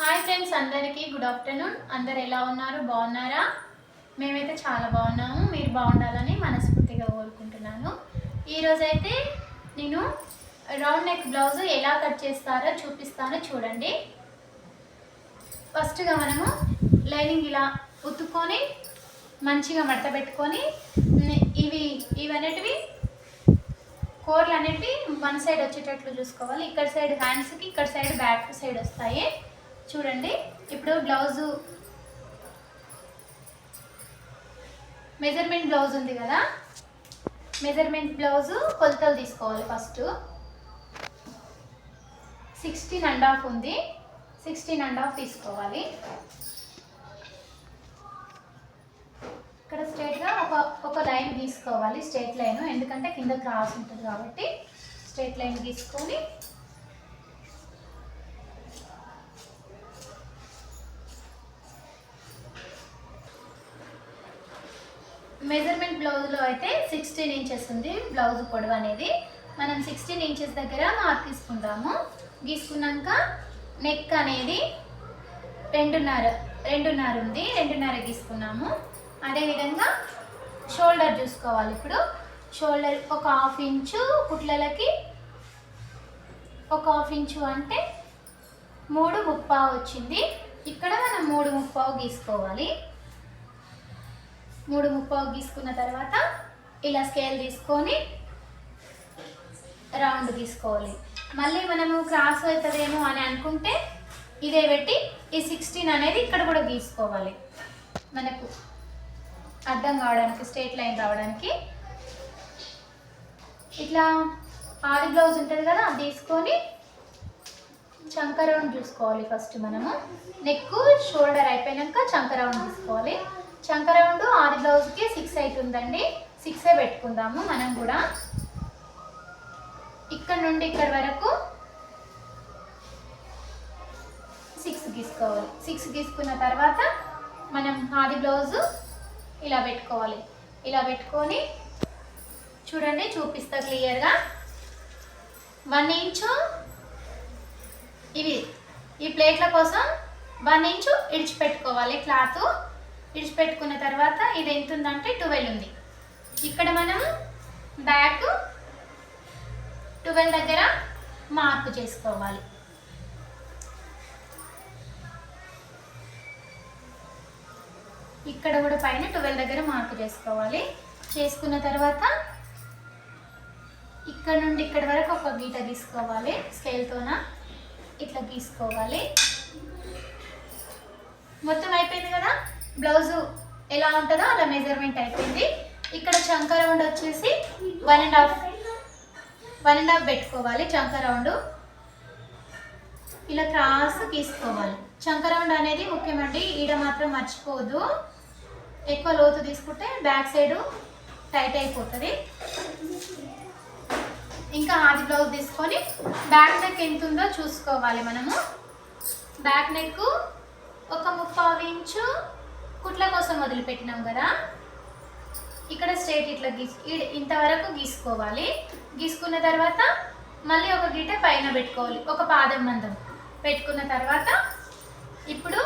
Hi friends, అందరికీ good afternoon. అందరు ఎలా ఉన్నారు? బాగున్నారా? మేమైతే చాలా బాగున్నాము. మీరు బాగుండాలని మనస్ఫూర్తిగా కోరుకుంటున్నాను. ఈరోజైతే నేను రౌండ్ నెక్ బ్లౌజ్ ఎలా కట్ చేస్తారో చూపిస్తాను, చూడండి. ఫస్ట్గా మనము లైనింగ్ ఇలా ఉతుక్కొని మంచిగా మడత పెట్టుకొని ఇవన్నిటివి కోర్లు అనేటివి వన్ సైడ్ వచ్చేటట్లు చూసుకోవాలి. ఇక్కడ సైడ్ హ్యాండ్స్కి, ఇక్కడ సైడ్ బ్యాక్ సైడ్ వస్తాయి. చూడండి, ఇప్పుడు బ్లౌజు మెజర్మెంట్ బ్లౌజ్ ఉంది కదా, మెజర్మెంట్ బ్లౌజు కొలతలు తీసుకోవాలి. ఫస్ట్ 16.5 ఉంది, 16.5 తీసుకోవాలి. ఇక్కడ స్ట్రైట్గా ఒక లైన్ తీసుకోవాలి, స్ట్రైట్ లైన్, ఎందుకంటే కింద క్రాస్ ఉంటుంది కాబట్టి స్ట్రైట్ లైన్ తీసుకొని మెజర్మెంట్ బ్లౌజ్లో అయితే 16 ఇంచెస్ ఉంది బ్లౌజ్ పొడవు అనేది. మనం 16 ఇంచెస్ దగ్గర మార్క్ తీసుకుంటాము. గీసుకున్నాక నెక్ అనేది 2.5 ఉంది, 2.5 గీసుకున్నాము. అదేవిధంగా షోల్డర్ చూసుకోవాలి. ఇప్పుడు షోల్డర్ ఒక 1/2 ఇంచు, కుట్లలకి ఒక 1/2 ఇంచు అంటే 3.75 వచ్చింది. ఇక్కడ మనం 3.75 గీసుకోవాలి. 3.75 గీసుకున్న తర్వాత ఇలా స్కేల్ తీసుకొని రౌండ్ తీసుకోవాలి. మళ్ళీ మనము క్రాస్ అవుతుందేమో అని అనుకుంటే ఇదే పెట్టి ఈ 16 అనేది ఇక్కడ కూడా గీసుకోవాలి, మనకు అర్థం కావడానికి, స్ట్రైట్ లైన్ రావడానికి. ఇట్లా ఆది బ్లౌజ్ ఉంటుంది కదా, అది తీసుకొని చంక రౌండ్ చూసుకోవాలి. ఫస్ట్ మనము నెక్ షోల్డర్ అయిపోయాక చంక రౌండ్ తీసుకోవాలి. చంక రౌండ్ ఆది బ్లౌజ్కి 6 అవుతుందండి, 6 పెట్టుకుందాము. మనం కూడా ఇక్కడ నుండి ఇక్కడ వరకు 6 గీసుకోవాలి. 6 గీసుకున్న తర్వాత మనం ఆది బ్లౌజు ఇలా పెట్టుకోవాలి. ఇలా పెట్టుకొని చూడండి, చూపిస్తా క్లియర్గా. 1 ఇంచు ఈ ప్లేట్ల కోసం 1 ఇంచు ఇడిచిపెట్టుకోవాలి. క్లాత్ ఇడిచిపెట్టుకున్న తర్వాత ఇది ఎంత ఉందంటే 12 ఉంది. ఇక్కడ మనం బ్యాక్ 12 దగ్గర మార్క్ చేసుకోవాలి. ఇక్కడ కూడా పైన 12 దగ్గర మార్క్ చేసుకోవాలి. చేసుకున్న తర్వాత ఇక్కడ నుండి ఇక్కడ వరకు ఒక గీత గీసుకోవాలి. స్కేల్తోన ఇట్లా గీసుకోవాలి. మొత్తం అయిపోయింది కదా, బ్లౌజు ఎలా ఉంటుందో అలా మెజర్మెంట్ అయిపోయింది. ఇక్కడ చంక రౌండ్ వచ్చేసి 1.5 పెట్టుకోవాలి. చంక రౌండ్ ఇలా క్రాస్ గీసుకోవాలి. చంక రౌండ్ అనేది ముఖ్యమండి, ఈడ మాత్రం మర్చిపోదు. ఎక్కువ లోతు తీసుకుంటే బ్యాక్ సైడ్ టైట్ అయిపోతుంది. ఇంకా ఆది బ్లౌజ్ తీసుకొని బ్యాక్ నెక్ ఎంత ఉందో చూసుకోవాలి. మనము బ్యాక్ నెక్ ఒక 3/4 ఇంచు కుట్ల కోసం వదిలిపెట్టినాం కదా, ఇక్కడ స్ట్రైట్ ఇట్లా ఇంతవరకు గీసుకోవాలి. గీసుకున్న తర్వాత మళ్ళీ ఒక గీట పైన పెట్టుకోవాలి, ఒక పాదం మందం పెట్టుకున్న తర్వాత ఇప్పుడు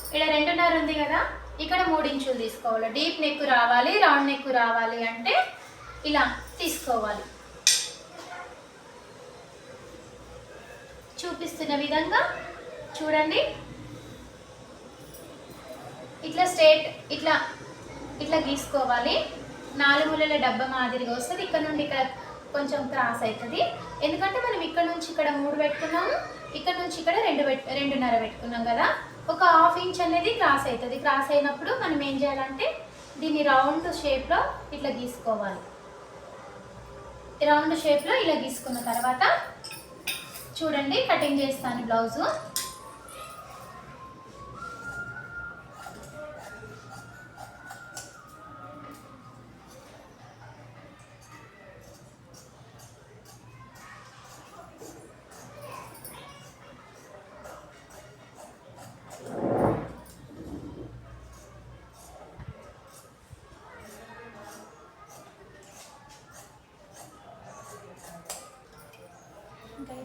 ఇక్కడ 2.5 ఉంది కదా, ఇక్కడ 3 ఇంచులు తీసుకోవాలి. డీప్ నెక్ రావాలి, రౌండ్ నెక్ రావాలి అంటే ఇలా తీసుకోవాలి. చూపిస్తున్న విధంగా చూడండి, ఇట్లా స్ట్రైట్ ఇట్లా గీసుకోవాలి. 4 మూలల డబ్బా మాదిరిగా వస్తుంది. ఇక్కడ నుండి ఇక్కడ కొంచెం క్రాస్ అవుతుంది, ఎందుకంటే మనం ఇక్కడ నుంచి ఇక్కడ 3 పెట్టుకున్నాము, ఇక్కడ నుంచి ఇక్కడ 2.5 పెట్టుకున్నాం కదా. ఒక 1/2 ఇంచ్ అనేది క్రాస్ అవుతుంది. క్రాస్ అయినప్పుడు మనం ఏం చేయాలంటే దీన్ని రౌండ్ షేప్లో ఇట్లా గీసుకోవాలి. రౌండ్ షేప్లో ఇలా గీసుకున్న తర్వాత చూడండి, కటింగ్ చేస్తాను బ్లౌజు.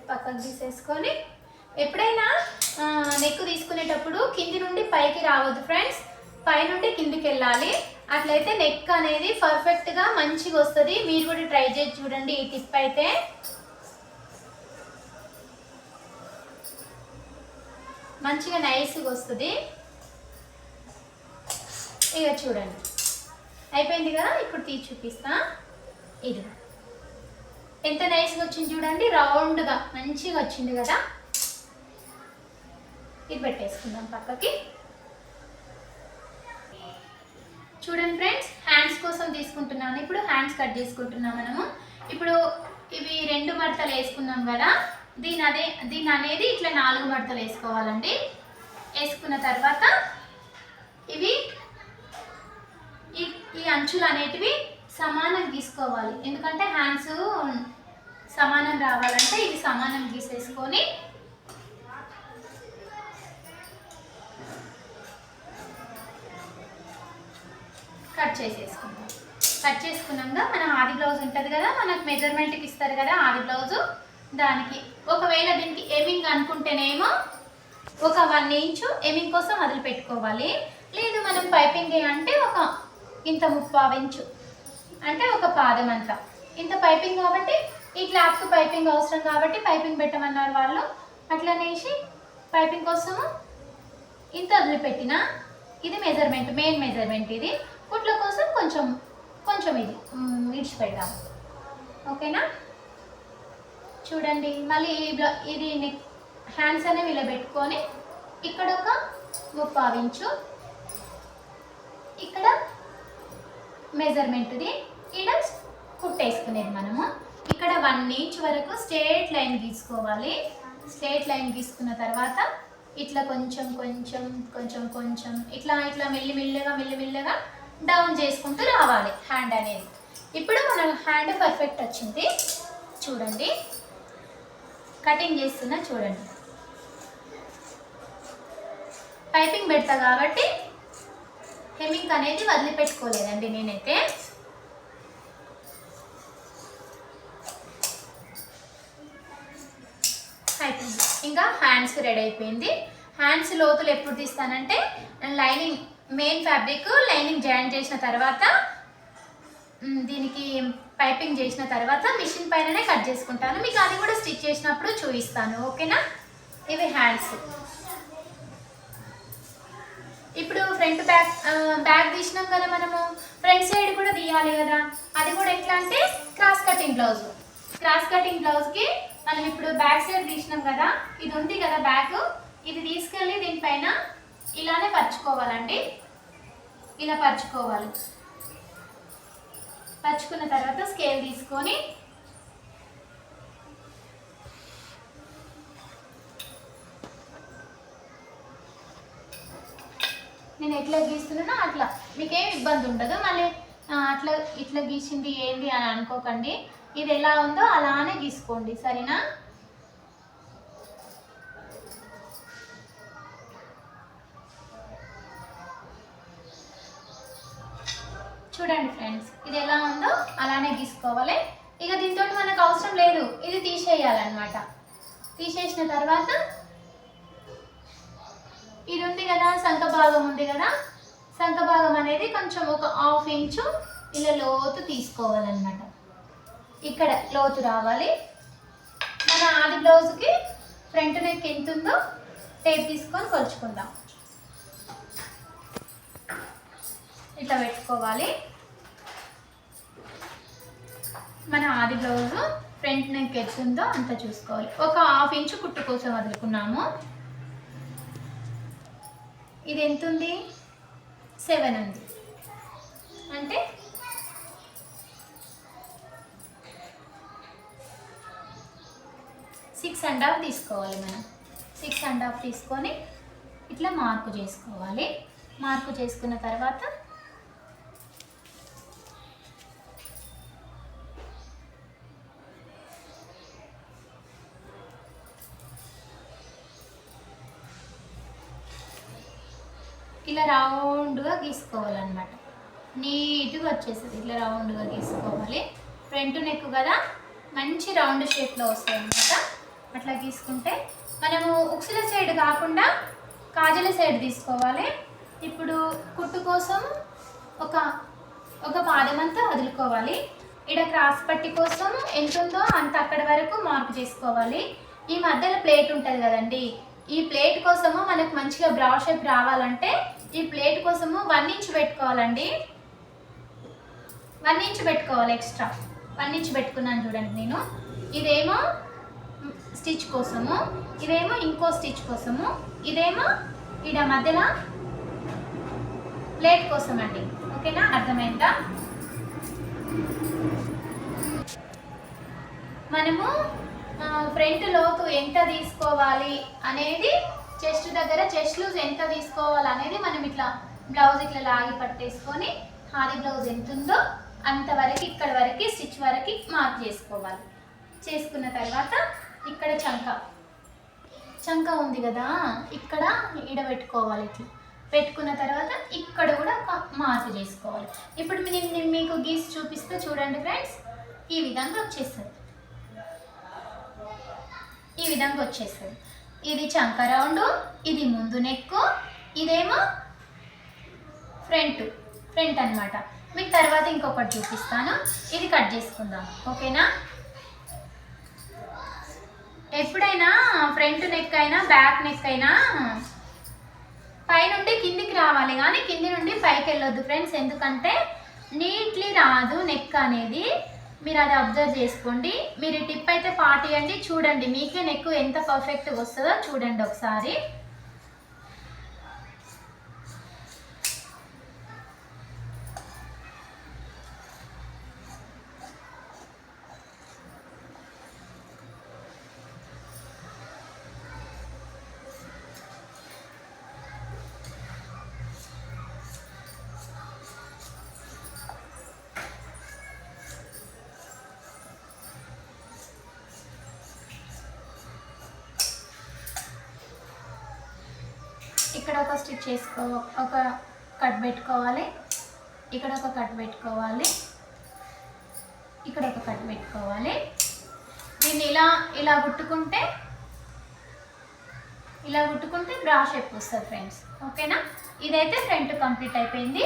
పక్కకు తీసేసుకొని ఎప్పుడైనా నెక్ తీసుకునేటప్పుడు కింది నుండి పైకి రావద్దు ఫ్రెండ్స్, పై నుండి కిందికి వెళ్ళాలి. అట్లయితే నెక్ అనేది పర్ఫెక్ట్గా మంచిగా వస్తుంది. మీరు కూడా ట్రై చేసి చూడండి. ఈ టిప్ అయితే మంచిగా నైస్గా వస్తుంది. ఇక చూడండి అయిపోయింది కదా. ఇప్పుడు తీసి చూపిస్తా. ఇది ఎంత నైస్గా వచ్చింది చూడండి, రౌండ్గా మంచిగా వచ్చింది కదా. ఇది పెట్టేసుకుందాం పక్కకి. చూడండి ఫ్రెండ్స్, హ్యాండ్స్ కోసం తీసుకుంటున్నాను. ఇప్పుడు హ్యాండ్స్ కట్ చేసుకుంటున్నాం మనము. ఇప్పుడు ఇవి 2 మడతలు వేసుకున్నాం కదా, దీని అనేది ఇట్లా 4 మడతలు వేసుకోవాలండి. వేసుకున్న తర్వాత ఇవి ఈ అంచులు అనేటివి సమానం గీసుకోవాలి. ఎందుకంటే హ్యాండ్స్ సమానం రావాలంటే ఇది సమానం గీసేసుకొని కట్ చేసేసుకుందాం. కట్ చేసుకున్నాక మన ఆది బ్లౌజ్ ఉంటుంది కదా, మనకు మెజర్మెంట్కి ఇస్తారు కదా ఆది బ్లౌజు, దానికి ఒకవేళ దీనికి ఎమింగ్ అనుకుంటేనేమో ఒక 1 ఇంచు ఎమింగ్ కోసం వదిలిపెట్టుకోవాలి. లేదు మనం పైపింగ్ అంటే ఒక ఇంత 3/4 ఇంచు అంటే ఒక పాదం అంతా. ఇంత పైపింగ్ కాబట్టి ఈ క్లాత్కు పైపింగ్ అవసరం కాబట్టి పైపింగ్ పెట్టమన్నారు వాళ్ళు. అట్లనేసి పైపింగ్ కోసము ఇంత వదిలిపెట్టిన. ఇది మెజర్మెంట్, మెయిన్ మెజర్మెంట్. ఇది కుట్ల కోసం కొంచెం ఇది విడిచిపెడదాం. ఓకేనా. చూడండి మళ్ళీ ఇది హ్యాండ్స్ అనేవి ఇలా పెట్టుకొని ఇక్కడ ఒక 3/4 ఇంచు, ఇక్కడ మెజర్మెంట్ది, ఇక్కడ కుట్టేసుకునేది మనము. ఇక్కడ 1 ఇంచ్ వరకు స్ట్రేట్ లైన్ గీసుకోవాలి. స్ట్రేట్ లైన్ గీసుకున్న తర్వాత ఇట్లా కొంచెం ఇట్లా మెల్లిమెల్లగా డౌన్ చేసుకుంటూ రావాలి హ్యాండ్ అనేది. ఇప్పుడు మన హ్యాండ్ పర్ఫెక్ట్ వచ్చింది. చూడండి కటింగ్ చేస్తున్నా చూడండి. పైపింగ్ పెడతా కాబట్టి హెమ్మింగ్ అనేది వదిలిపెట్టుకోలేదండి నేనైతే. అయిపోయింది. ఇంకా హ్యాండ్స్ రెడీ అయిపోయింది. హ్యాండ్స్ లోతులు ఎప్పుడు తీస్తానంటే lining main fabric lining join చేసిన తర్వాత దీనికి పైపింగ్ చేసిన తర్వాత మిషన్ పైననే కట్ చేసుకుంటాను. మీకు అది కూడా స్టిచ్ చేసినప్పుడు చూపిస్తాను. ఓకేనా. ఇవి హ్యాండ్స్. ఇప్పుడు ఫ్రంట్ బ్యాక్ తీసినాం కదా మనము, ఫ్రంట్ సైడ్ కూడా తీయాలి కదా. అది కూడా ఎట్లా అంటే cross cutting blouse. Cross cutting బ్లౌజ్కి మనం ఇప్పుడు బ్యాక్ సైడ్ తీసినాం కదా, ఇది ఉంది కదా బ్యాక్, ఇది తీసుకెళ్ళి దీనిపైన ఇలానే పరుచుకోవాలండి. ఇలా పరుచుకోవాలి. పరుచుకున్న తర్వాత స్కేల్ తీసుకొని నేను ఎట్లా గీస్తున్నానో అట్లా మీకేం ఇబ్బంది ఉండదు. మళ్ళీ ఇట్లా గీసింది ఏంది అని అనుకోకండి. ఇది ఎలా ఉందో అలానే గీసుకోండి, సరేనా. చూడండి ఫ్రెండ్స్, ఇది ఎలా ఉందో అలానే గీసుకోవాలి. ఇక దీంతో మనకు అవసరం లేదు, ఇది తీసేయాలన్నమాట. తీసేసిన తర్వాత ఇది ఉంది కదా సంఖ భాగం ఉంది కదా, సంఖ భాగం అనేది కొంచెం ఒక 1/2 ఇంచు ఇలా లోతు తీసుకోవాలన్నమాట. ఇక్కడ లోతు రావాలి. మన ఆది బ్లౌజ్కి ఫ్రంట్ నెక్ ఎంత ఉందో టేప్ తీసుకొని కొలుచుకుందాం. ఇట్లా పెట్టుకోవాలి. మన ఆది బ్లౌజ్ ఫ్రంట్ నెక్ ఎంత ఉందో అంత చూసుకోవాలి. ఒక 1/2 ఇంచు కుట్టు కోసం వదులుకున్నాము. ఇది ఎంత ఉంది, 7 ఉంది. అంటే 6.5 తీసుకోవాలి మనం. 6.5 తీసుకొని ఇట్లా మార్కు చేసుకోవాలి. మార్కు చేసుకున్న తర్వాత ఇలా రౌండ్గా గీసుకోవాలన్నమాట. నీట్గా వచ్చేస్తుంది. ఇట్లా రౌండ్గా గీసుకోవాలి. ఫ్రంట్ నెక్ కదా మంచి రౌండ్ షేప్లో వస్తుంది అన్నమాట. అట్లా గీసుకుంటే మనము ఉక్సుల సైడ్ కాకుండా కాజల సైడ్ తీసుకోవాలి. ఇప్పుడు కుట్టు కోసం ఒక ఒక పాదమంతా వదులుకోవాలి. ఇక్కడ క్రాస్ పట్టి కోసం ఎంత ఉందో అంత అక్కడి వరకు మార్క్ చేసుకోవాలి. ఈ మధ్యలో ప్లేట్ ఉంటుంది కదండి, ఈ ప్లేట్ కోసము మనకు మంచిగా బ్రా షేప్ రావాలంటే ఈ ప్లేట్ కోసము 1 ఇంచ్ పెట్టుకోవాలండి. 1 ఇంచ్ పెట్టుకోవాలి, ఎక్స్ట్రా 1 ఇంచ్ పెట్టుకున్నాను చూడండి నేను. ఇదేమో స్టిచ్ కోసము, ఇదేమో ఇంకో స్టిచ్ కోసము, ఇదేమో ఇక్కడ మధ్యలో ప్లేట్ కోసం అండి. ఓకేనా, అర్థమైందా? మనము ఫ్రంట్ లోతు ఎంత తీసుకోవాలి అనేది, చెస్ట్ దగ్గర చెస్ట్ లూజ్ ఎంత తీసుకోవాలి అనేది మనం ఇట్లా బ్లౌజ్ ఇట్లా లాగి పట్టేసుకొని ఆది బ్లౌజ్ ఎంత ఉందో అంతవరకు ఇక్కడ వరకు స్టిచ్ వరకు మార్క్ చేసుకోవాలి. చేసుకున్న తర్వాత ఇక్కడ చంక ఉంది కదా, ఇక్కడ పెట్టుకోవాలి. ఇట్లా పెట్టుకున్న తర్వాత ఇక్కడ కూడా మార్క్ చేసుకోవాలి. ఇప్పుడు నేను మీకు గీసి చూపిస్తే చూడండి ఫ్రెండ్స్, ఈ విధంగా వచ్చేస్తుంది. ఈ విధంగా వచ్చేస్తుంది. ఇది చంక రౌండ్, ఇది ముందు నెక్, ఇదేమో ఫ్రంట్ అన్నమాట. మీకు తర్వాత ఇంకొకటి చూపిస్తాను, ఇది కట్ చేసుకుందాం. ఓకేనా, ఎప్పుడైనా ఫ్రంట్ నెక్ అయినా బ్యాక్ నెక్ అయినా పైనుండి కిందికి రావాలి కానీ కింది నుండి పైకి వెళ్ళొద్దు ఫ్రెండ్స్. ఎందుకంటే నీట్లీ రాదు నెక్ అనేది, మీరు అది అబ్జర్వ్ చేసుకోండి. మీరు టిప్ అయితే పాటియండి, చూడండి మీకే నెక్ ఎంత పర్ఫెక్ట్గా వస్తుందో చూడండి ఒకసారి. ఇక్కడ ఒక స్టిచ్ ఒక కట్ పెట్టుకోవాలి, ఇక్కడ ఒక కట్ పెట్టుకోవాలి, ఇక్కడ ఒక కట్ పెట్టుకోవాలి. దీన్ని ఇలా గుట్టుకుంటే బ్రా షేప్ వస్తుంది ఫ్రెండ్స్. ఓకేనా, ఇదైతే ఫ్రంట్ కంప్లీట్ అయిపోయింది.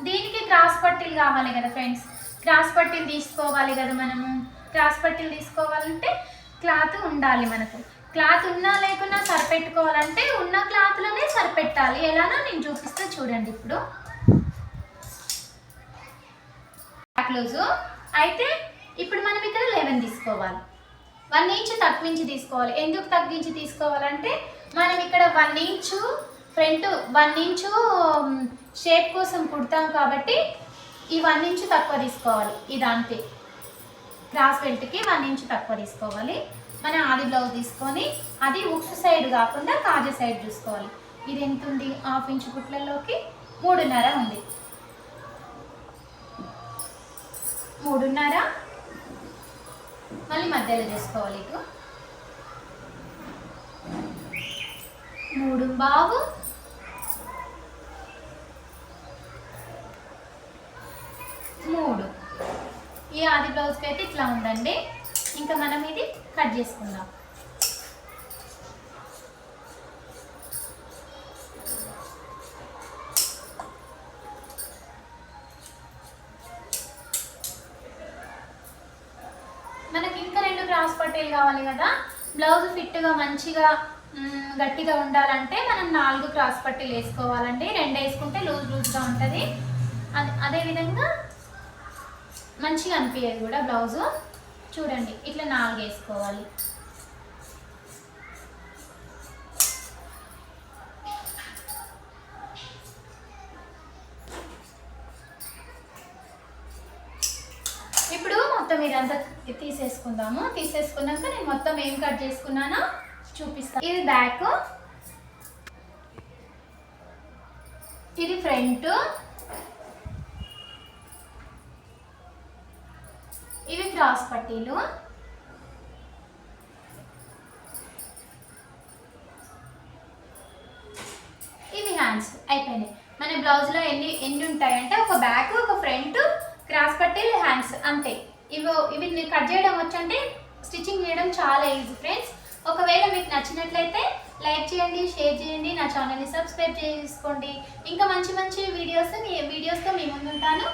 దీనికి క్రాస్ పట్టీలు కావాలి కదా ఫ్రెండ్స్, క్రాస్ పట్టీలు తీసుకోవాలి కదా మనము. క్రాస్ పట్టీలు తీసుకోవాలంటే క్లాత్ ఉండాలి మనకు. క్లాత్ ఉన్నా లేకున్నా సరిపెట్టుకోవాలంటే ఉన్న క్లాత్లోనే సరిపెట్టాలి. ఎలానో నేను చూపిస్తే చూడండి. ఇప్పుడు బ్యాక్ లూజు అయితే ఇప్పుడు మనం ఇక్కడ 11 తీసుకోవాలి. 1 ఇంచ్ తగ్గించి తీసుకోవాలి. ఎందుకు తగ్గించి తీసుకోవాలంటే మనం ఇక్కడ 1 ఇంచు ఫ్రంట్ 1 ఇంచు షేప్ కోసం కుడతాం కాబట్టి ఈ 1 ఇంచు తక్కువ తీసుకోవాలి. ఇది అంతే, క్రాస్ బెల్ట్కి 1 ఇంచు తక్కువ తీసుకోవాలి. మన ఆది బ్లౌజ్ తీసుకొని అది ఉక్స్ సైడ్ కాకుండా కాజ సైడ్ చూసుకోవాలి. ఇది ఎంత ఉంది, 1/2 ఇంచు కుట్లలోకి 3.5 ఉంది. 3.5 మళ్ళీ మధ్యలో చేసుకోవాలి. ఇటు 3.25, 3. ఈ ఆది బ్లౌజ్కి అయితే ఇట్లా ఉందండి. ఇంకా మనం ఇది కట్ చేసుకుందాం. మనకి ఇంకా 2 క్రాస్ పట్టీలు కావాలి కదా. బ్లౌజ్ ఫిట్గా మంచిగా గట్టిగా ఉండాలంటే మనం 4 క్రాస్ పట్టీలు వేసుకోవాలండి. 2 వేసుకుంటే లూజ్గా ఉంటుంది. అదేవిధంగా మంచిగా అనిపించేది కూడా బ్లౌజు. చూడండి ఇట్లా 4 వేసుకోవాలి. ఇప్పుడు మొత్తం ఇదంతా తీసేసుకుందాము. తీసేసుకున్నాక నేను మొత్తం ఏం కట్ చేసుకున్నానో చూపిస్తాను. ఇది బ్యాక్, ఇది ఫ్రంట్, ఇవి క్రాస్ పట్టీలు, ఇవి హ్యాండ్స్. అయిపోయినాయి. మన బ్లౌజ్లో ఎన్ని ఉంటాయంటే ఒక బ్యాక్, ఒక ఫ్రంట్, క్రాస్ పట్టీలు, హ్యాండ్స్, అంతే. ఇవి కట్ చేయడం వచ్చంటే స్టిచ్చింగ్ చేయడం చాలా ఈజీ ఫ్రెండ్స్. ఒకవేళ మీకు నచ్చినట్లయితే లైక్ చేయండి, షేర్ చేయండి, నా ఛానల్ని సబ్స్క్రైబ్ చేసుకోండి. ఇంకా మంచి మంచి వీడియోస్తో మీ ముందుంటాను.